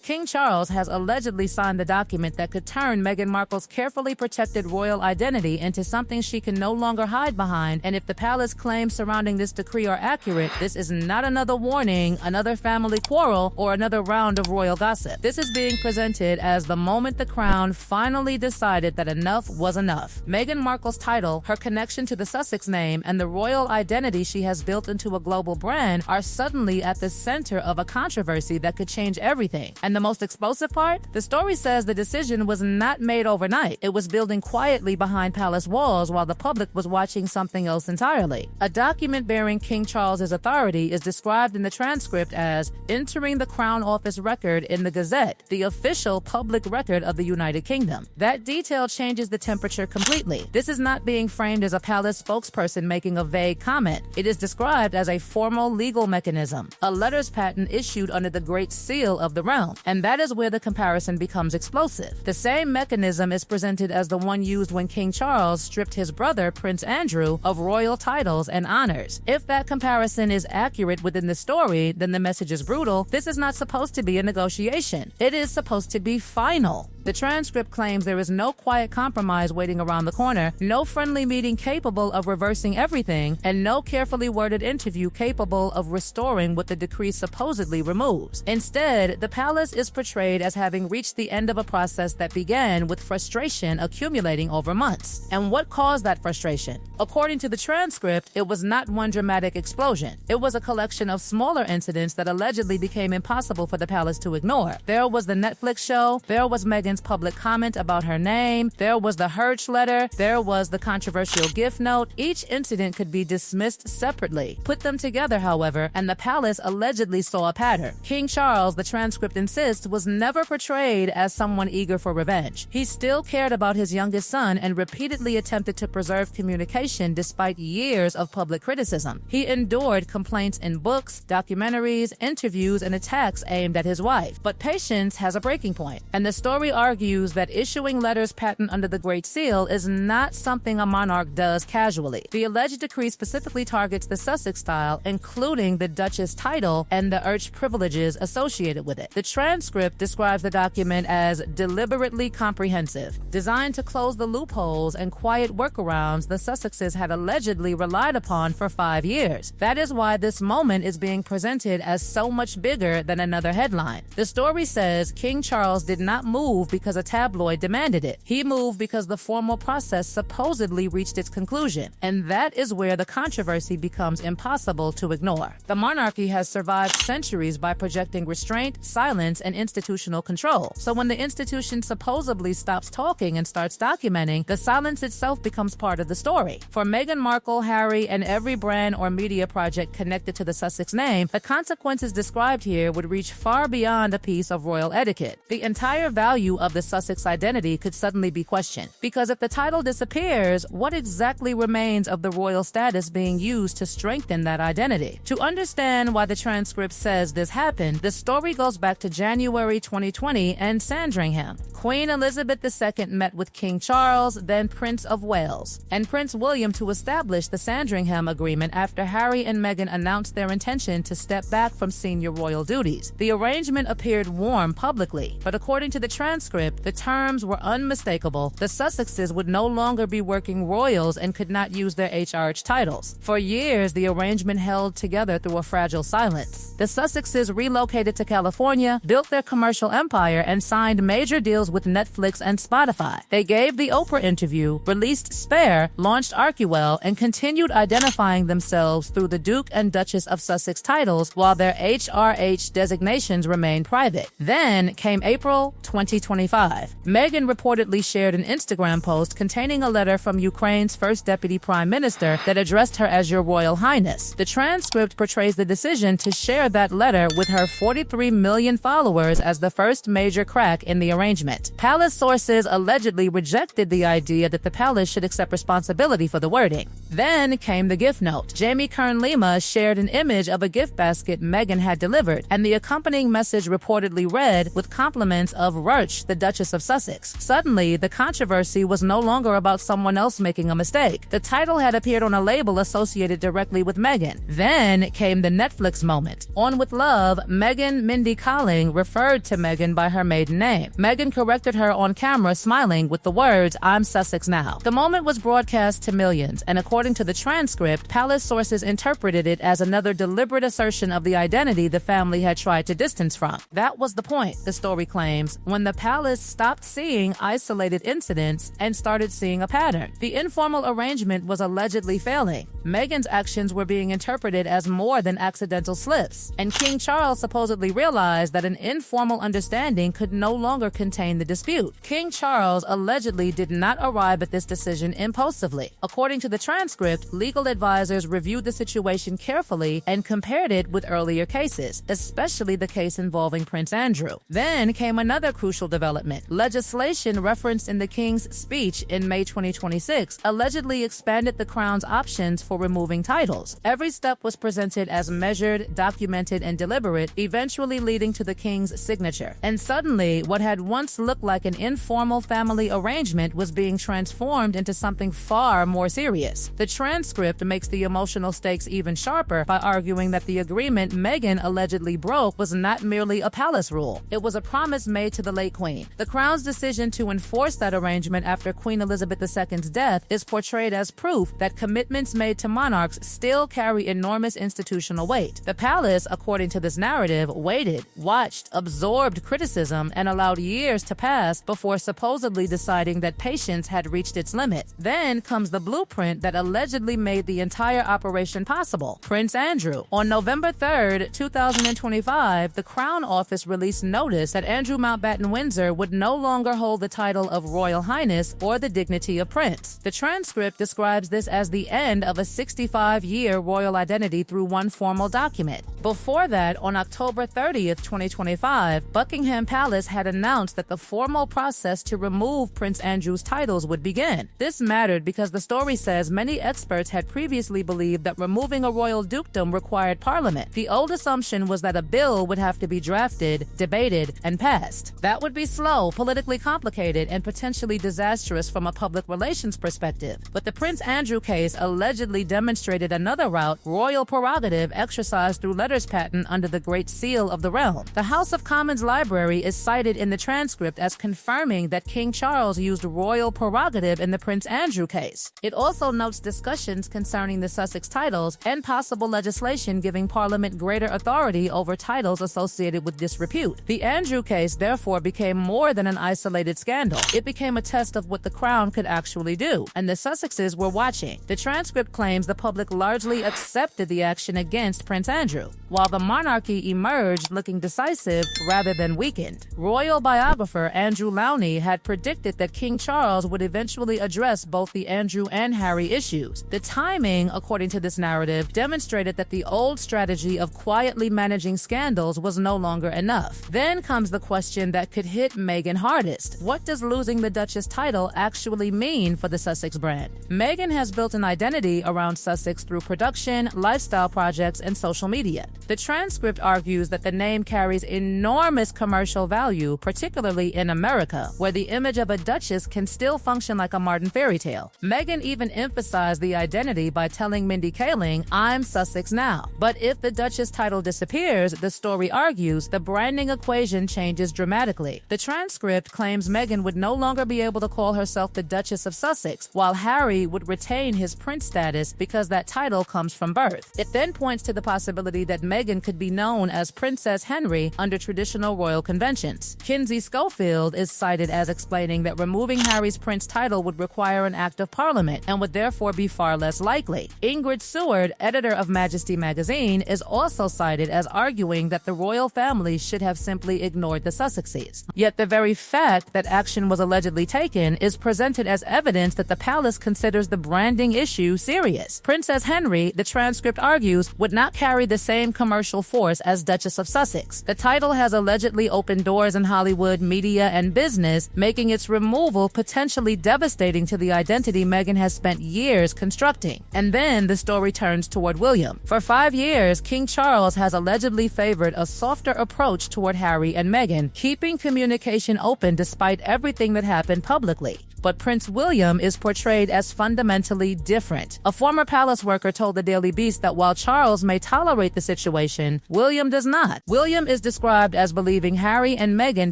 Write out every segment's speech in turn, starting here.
King Charles has allegedly signed the document that could turn Meghan Markle's carefully protected royal identity into something she can no longer hide behind, and if the palace claims surrounding this decree are accurate, this is not another warning, another family quarrel, or another round of royal gossip. This is being presented as the moment the crown finally decided that enough was enough. Meghan Markle's title, her connection to the Sussex name, and the royal identity she has built into a global brand are suddenly at the center of a controversy that could change everything. And the most explosive part? The story says the decision was not made overnight. It was building quietly behind palace walls while the public was watching something else entirely. A document bearing King Charles's authority is described in the transcript as entering the Crown Office record in the Gazette, the official public record of the United Kingdom. That detail changes the temperature completely. This is not being framed as a palace spokesperson making a vague comment. It is described as a formal legal mechanism, a letters patent issued under the Great Seal of the realm, and that is where the comparison becomes explosive. The same mechanism is presented as the one used when King Charles stripped his brother, Prince Andrew, of royal titles and honors. If that comparison is accurate within the story, then the message is brutal. This is not supposed to be a negotiation. It is supposed to be final. The transcript claims there is no quiet compromise waiting around the corner, no friendly meeting capable of reversing everything, and no carefully worded interview capable of restoring what the decree supposedly removes. Instead, the palace is portrayed as having reached the end of a process that began with frustration accumulating over months. And what caused that frustration? According to the transcript, it was not one dramatic explosion. It was a collection of smaller incidents that allegedly became impossible for the palace to ignore. There was the Netflix show, there was Meghan's public comment about her name, there was the Hirsch letter, there was the controversial gift note. Each incident could be dismissed separately. Put them together, however, and the palace allegedly saw a pattern. King Charles, the transcript insists, was never portrayed as someone eager for revenge. He still cared about his youngest son and repeatedly attempted to preserve communication despite years of public criticism. He endured complaints in books, documentaries, interviews, and attacks aimed at his wife. But patience has a breaking point, and the story argues that issuing letters patent under the Great Seal is not something a monarch does casually. The alleged decree specifically targets the Sussex style, including the Duchess title and the privileges associated with it. The transcript describes the document as deliberately comprehensive, designed to close the loopholes and quiet workarounds the Sussexes had allegedly relied upon for 5 years. That is why this moment is being presented as so much bigger than another headline. The story says King Charles did not move because a tabloid demanded it. He moved because the formal process supposedly reached its conclusion, and that is where the controversy becomes impossible to ignore. The monarchy has survived centuries by projecting restraint, silence, and institutional control. So when the institution supposedly stops talking and starts documenting, the silence itself becomes part of the story. For Meghan Markle, Harry, and every brand or media project connected to the Sussex name, the consequences described here would reach far beyond a piece of royal etiquette. The entire value of the Sussex identity could suddenly be questioned, because if the title disappears, what exactly remains of the royal status being used to strengthen that identity? To understand why the transcript says this happened, the story goes back to January 2020 and Sandringham. Queen Elizabeth II met with King Charles, then Prince of Wales, and Prince William to establish the Sandringham Agreement after Harry and Meghan announced their intention to step back from senior royal duties. The arrangement appeared warm publicly, but according to the transcript, the terms were unmistakable. The Sussexes would no longer be working royals and could not use their HRH titles. For years, the arrangement held together through a fragile silence. The Sussexes relocated to California, built their commercial empire, and signed major deals with Netflix and Spotify. They gave the Oprah interview, released Spare, launched Archewell, and continued identifying themselves through the Duke and Duchess of Sussex titles while their HRH designations remained private. Then came April 2025. Meghan reportedly shared an Instagram post containing a letter from Ukraine's first deputy prime minister that addressed her as Your Royal Highness. The transcript portrays the decision to share that letter with her 43 million followers as the first major crack in the arrangement. Palace sources allegedly rejected the idea that the palace should accept responsibility for the wording. Then came the gift note. Jamie Kern-Lima shared an image of a gift basket Meghan had delivered, and the accompanying message reportedly read, with compliments of Roach, the Duchess of Sussex. Suddenly, the controversy was no longer about someone else making a mistake. The title had appeared on a label associated directly with Meghan. Then came the Netflix moment. On With Love, Meghan Mindy Kaling referred to Meghan by her maiden name. Meghan corrected her on camera, smiling with the words, "I'm Sussex now." The moment was broadcast to millions, and according to the transcript, palace sources interpreted it as another deliberate assertion of the identity the family had tried to distance from. That was the point, the story claims, when the palace stopped seeing isolated incidents and started seeing a pattern. The informal arrangement was allegedly failing. Meghan's actions were being interpreted as more than accidental slips, and King Charles supposedly realized that an informal understanding could no longer contain the dispute. King Charles allegedly did not arrive at this decision impulsively. According to the transcript, legal advisors reviewed the situation carefully and compared it with earlier cases, especially the case involving Prince Andrew. Then came another crucial development. Legislation referenced in the King's speech in May 2026 allegedly expanded the Crown's options for removing titles. Every step was presented as measured, documented, and deliberate, eventually leading to the King's signature. And suddenly, what had once looked like an informal family arrangement was being transformed into something far more serious. The transcript makes the emotional stakes even sharper by arguing that the agreement Meghan allegedly broke was not merely a palace rule. It was a promise made to the late Queen. The Crown's decision to enforce that arrangement after Queen Elizabeth II's death is portrayed as proof that commitments made to monarchs still carry enormous institutional weight. The palace, according to this narrative, waited, watched, absorbed criticism, and allowed years to pass before supposedly deciding that patience had reached its limit. Then comes the blueprint that allegedly made the entire operation possible: Prince Andrew. On November 3rd, 2025, the Crown Office released notice that Andrew Mountbatten Windsor would no longer hold the title of Royal Highness or the dignity of Prince. The transcript describes this as the end of a 65-year royal identity through one formal document. Before that, on October 30th, 2025, Buckingham Palace had announced that the formal process to remove Prince Andrew's titles would begin. This mattered because the story says many experts had previously believed that removing a royal dukedom required Parliament. The old assumption was that a bill would have to be drafted, debated, and passed. That would be slow, politically complicated, and potentially disastrous from a public relations perspective. But the Prince Andrew case allegedly demonstrated another route: royal prerogative exercised through letters patent under the Great Seal of the realm. The House of Commons Library is cited in the transcript as confirming that King Charles used royal prerogative in the Prince Andrew case. It also notes discussions concerning the Sussex titles and possible legislation giving Parliament greater authority over titles associated with disrepute. The Andrew case therefore became more than an isolated scandal. It became a test of what the Crown could actually do, and the Sussexes were watching. The transcript claims the public largely accepted the action against Prince Andrew, while the monarchy emerged looking decisive rather than weakened. Royal biographer Andrew Lowney had predicted that King Charles would eventually address both the Andrew and Harry issues. The timing, according to this narrative, demonstrated that the old strategy of quietly managing scandals was no longer enough. Then comes the question that could hit Meghan hardest: what does losing the Duchess title actually mean for the Sussex brand? Meghan has built an identity around Sussex through production, lifestyle projects, and social media. The transcript argues that the name carries enormous commercial value, particularly in America, where the image of a duchess can still function like a modern fairy tale. Meghan even emphasized the identity by telling Mindy Kaling, "I'm Sussex now." But if the Duchess title disappears, the story argues, the branding equation changes dramatically. The transcript claims Meghan would no longer be able to call herself the Duchess of Sussex, while Harry would retain his prince status because that title comes from birth. It then points to the possibility that Meghan could be known as Princess Henry under traditional royal conventions. Kinsey Schofield is cited as explaining that removing Harry's prince title would require an act of Parliament and would therefore be far less likely. Ingrid Seward, editor of Majesty magazine, is also cited as arguing that the royal family should have simply ignored the Sussexes. Yet the very fact that action was allegedly taken is presented as evidence that the palace considers the branding issue serious. Princess Henry, the transcript argues, would not carry the same commercial force as Duchess of Sussex. The title has allegedly opened doors in Hollywood, media, and business, making its removal potentially devastating to the identity Meghan has spent years constructing. And then the story turns toward William. For 5 years, King Charles has allegedly favored a softer approach toward Harry and Meghan, keeping communication open despite everything that happened publicly. But Prince William is portrayed as fundamentally different. A former palace worker told the Daily Beast that while Charles may tolerate the situation, William does not. William is described described as believing Harry and Meghan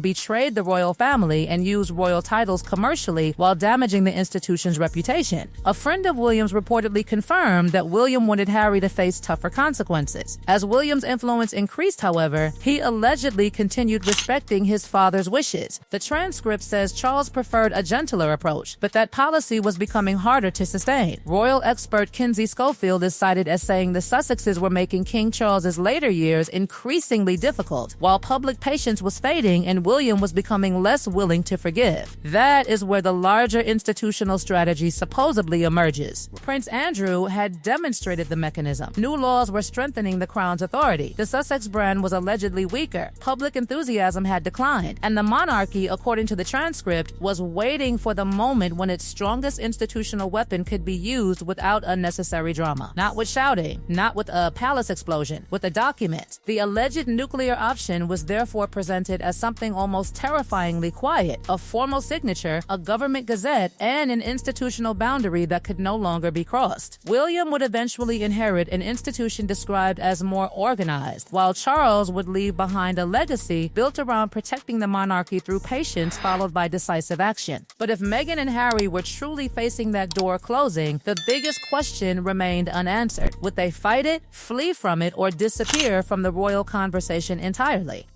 betrayed the royal family and used royal titles commercially while damaging the institution's reputation. A friend of William's reportedly confirmed that William wanted Harry to face tougher consequences. As William's influence increased, however, he allegedly continued respecting his father's wishes. The transcript says Charles preferred a gentler approach, but that policy was becoming harder to sustain. Royal expert Kinsey Schofield is cited as saying the Sussexes were making King Charles's later years increasingly difficult, while public patience was fading and William was becoming less willing to forgive. That is where the larger institutional strategy supposedly emerges. Prince Andrew had demonstrated the mechanism. New laws were strengthening the crown's authority. The Sussex brand was allegedly weaker. Public enthusiasm had declined, and the monarchy, according to the transcript, was waiting for the moment when its strongest institutional weapon could be used without unnecessary drama. Not with shouting, not with a palace explosion, with a document. The alleged nuclear option was therefore presented as something almost terrifyingly quiet, a formal signature, a government gazette, and an institutional boundary that could no longer be crossed. William would eventually inherit an institution described as more organized, while Charles would leave behind a legacy built around protecting the monarchy through patience followed by decisive action. But if Meghan and Harry were truly facing that door closing, the biggest question remained unanswered. Would they fight it, flee from it, or disappear from the royal conversation entirely?